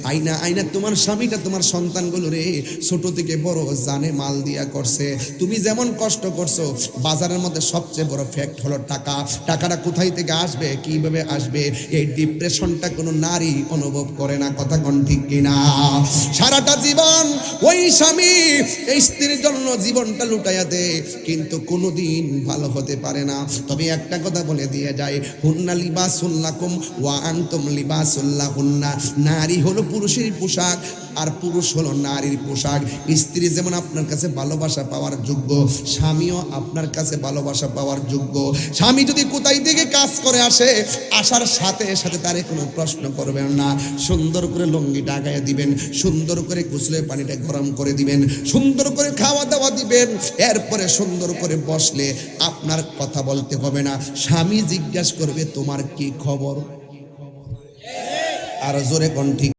আইনা আইনা তোমার স্বামীটা তোমার সন্তানগুলো রে ছোট থেকে বড় জানে মাল দিয়া করছে। তুমি যেমন কষ্ট করছো, বাজারের মধ্যে সবচেয়ে বড় ফ্যাক্ট হলো টাকা। টাকাটা কোথায় থেকে আসবে, কিভাবে আসবে, এই ডিপ্রেশনটা কোনো নারী অনুভব করে না। কথা কোন ঠিক কিনা? সারাটা জীবন ওই স্বামী এই স্ত্রীর জন্য জীবনটা লুটাইয়া দেয়, কিন্তু কোনোদিন ভালো হতে পারে না। তবে একটা কথা বলে দিয়ে যায়, হুন্না লিবাসুল লাকুম ওয়া আনতুম লিবাসুল লাহুন্না। নারী হলো পুরুষের পোশাক, আর পুরুষ হলো নারীর পোশাক। স্ত্রী যেমন আপনার কাছে ভালোবাসা পাওয়ার যোগ্য, স্বামীও আপনার কাছে ভালোবাসা পাওয়ার যোগ্য। স্বামী যদি কোথায় থেকে কাজ করে আসে, আসার সাথে সাথে তারে কোনো প্রশ্ন করবেন না। সুন্দর করে লুঙ্গিটা আগায় দিবেন, সুন্দর করে গোসলের পানিটা গরম করে দিবেন, সুন্দর করে খাওয়া দাওয়া দিবেন। এরপরে সুন্দর করে বসলে আপনার কথা বলতে হবে না, স্বামী জিজ্ঞাসা করবে তোমার কি খবর। আর জোরে কোন ঠিক